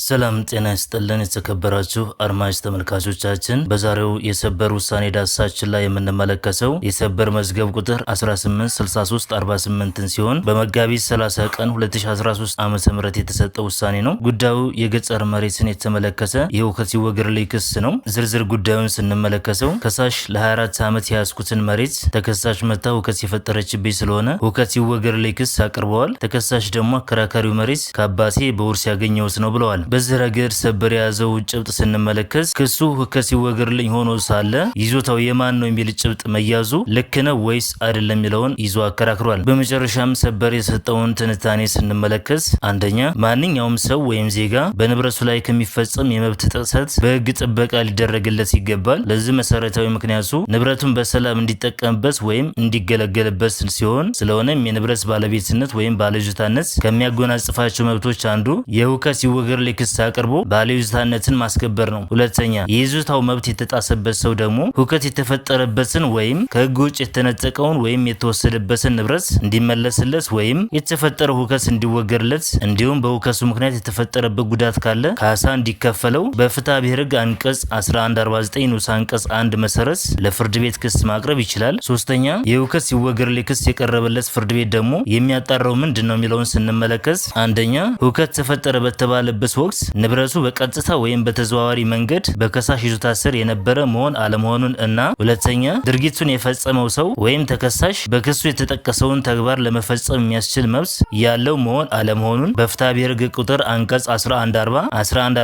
ሰላም ጤና ይስጥልን የተከበራችሁ አድማጭ ተመልካቾቻችን፣ በዛሬው የሰበር ውሳኔ ዳሳችን ላይ የምንመለከተው የሰበር መዝገብ ቁጥር 186348 ሲሆን በመጋቢት 30 ቀን 2013 ዓ.ም የተሰጠው ውሳኔ ነው። ጉዳዩ የገጠር መሬትን የተመለከተ የሁከት ይወገርልኝ ክስ ነው። ዝርዝር ጉዳዩን ስንመለከተው ከሳሽ ለ24 ዓመት የያዝኩትን መሬት ተከሳሽ መታ ሁከት የፈጠረችብኝ ስለሆነ ሁከት ይወገርልኝ ክስ አቅርበዋል። ተከሳሽ ደግሞ አከራካሪው መሬት ከአባቴ በውርስ ያገኘሁት ነው ብለዋል። በዚህ ረገድ ሰበር የያዘው ጭብጥ ስንመለከት ክሱ ሁከት ይወገርልኝ ሆኖ ሳለ ይዞታው የማን ነው የሚል ጭብጥ መያዙ ልክ ነው ወይስ አይደለም የሚለውን ይዞ አከራክሯል። በመጨረሻም ሰበር የሰጠውን ትንታኔ ስንመለከት አንደኛ፣ ማንኛውም ሰው ወይም ዜጋ በንብረቱ ላይ ከሚፈጸም የመብት ጥሰት በሕግ ጥበቃ ሊደረግለት ይገባል። ለዚህ መሰረታዊ ምክንያቱ ንብረቱን በሰላም እንዲጠቀምበት ወይም እንዲገለገልበት ሲሆን፣ ስለሆነም የንብረት ባለቤትነት ወይም ባለይዞታነት ከሚያጎናጽፋቸው መብቶች አንዱ የሁከት ይወገርልኝ ክስ አቅርቦ ባለይዞታነትን ማስከበር ነው። ሁለተኛ፣ የይዞታው መብት የተጣሰበት ሰው ደግሞ ሁከት የተፈጠረበትን ወይም ከሕግ ውጭ የተነጠቀውን ወይም የተወሰደበትን ንብረት እንዲመለስለት ወይም የተፈጠረው ሁከት እንዲወገርለት እንዲሁም በሁከቱ ምክንያት የተፈጠረበት ጉዳት ካለ ካሳ እንዲከፈለው በፍትሐ ብሔር ሕግ አንቀጽ 1149 ንዑስ አንቀጽ 1 መሰረት ለፍርድ ቤት ክስ ማቅረብ ይችላል። ሶስተኛ፣ የሁከት ይወገርልኝ ክስ የቀረበለት ፍርድ ቤት ደግሞ የሚያጣራው ምንድን ነው የሚለውን ስንመለከት አንደኛ፣ ሁከት ተፈጠረ በተባለበት ወቅት ንብረቱ በቀጥታ ወይም በተዘዋዋሪ መንገድ በከሳሽ ይዞታ ስር የነበረ መሆን አለመሆኑን እና ሁለተኛ፣ ድርጊቱን የፈጸመው ሰው ወይም ተከሳሽ በክሱ የተጠቀሰውን ተግባር ለመፈጸም የሚያስችል መብት ያለው መሆን አለመሆኑን በፍትሐ ብሔር ሕግ ቁጥር አንቀጽ 1140፣ 1149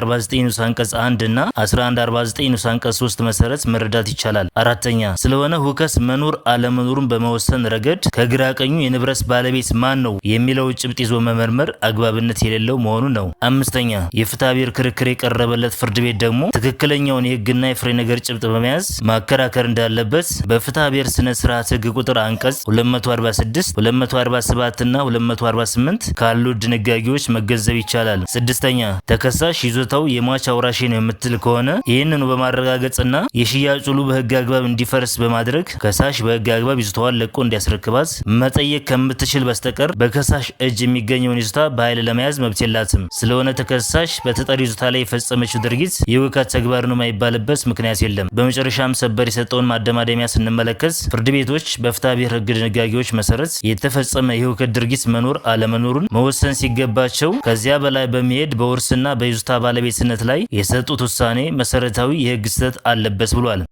ንዑስ አንቀጽ 1 እና 1149 ንዑስ አንቀጽ 3 መሰረት መረዳት ይቻላል። አራተኛ፣ ስለሆነ ሁከት መኖር አለመኖሩን በመወሰን ረገድ ከግራ ቀኙ የንብረት ባለቤት ማን ነው የሚለው ጭብጥ ይዞ መመርመር አግባብነት የሌለው መሆኑን ነው። አምስተኛ፣ የፍትሐ ብሔር ክርክር የቀረበለት ፍርድ ቤት ደግሞ ትክክለኛውን የሕግና የፍሬ ነገር ጭብጥ በመያዝ ማከራከር እንዳለበት በፍትሐ ብሔር ስነ ስርዓት ሕግ ቁጥር አንቀጽ 246፣ 247 እና 248 ካሉ ድንጋጌዎች መገንዘብ ይቻላል። ስድስተኛ፣ ተከሳሽ ይዞታው የሟች አውራሽ ነው የምትል ከሆነ ይህንኑ በማረጋገጥና የሽያጭ ውሉ በሕግ አግባብ እንዲፈርስ በማድረግ ከሳሽ በሕግ አግባብ ይዞታዋን ለቆ እንዲያስረክባት መጠየቅ ከምትችል በስተቀር በከሳሽ እጅ የሚገኘውን ይዞታ በኃይል ለመያዝ መብት የላትም። ስለሆነ ተከሳሽ በተጠሪ ይዞታ ላይ የፈጸመችው ድርጊት የሁከት ተግባር ነው የማይባልበት ምክንያት የለም። በመጨረሻም ሰበር የሰጠውን ማደማደሚያ ስንመለከት ፍርድ ቤቶች በፍትሐ ብሔር ሕግ ድንጋጌዎች መሰረት የተፈጸመ የሁከት ድርጊት መኖር አለመኖሩን መወሰን ሲገባቸው ከዚያ በላይ በመሄድ በውርስና በይዞታ ባለቤትነት ላይ የሰጡት ውሳኔ መሰረታዊ የሕግ ስህተት አለበት ብሏል።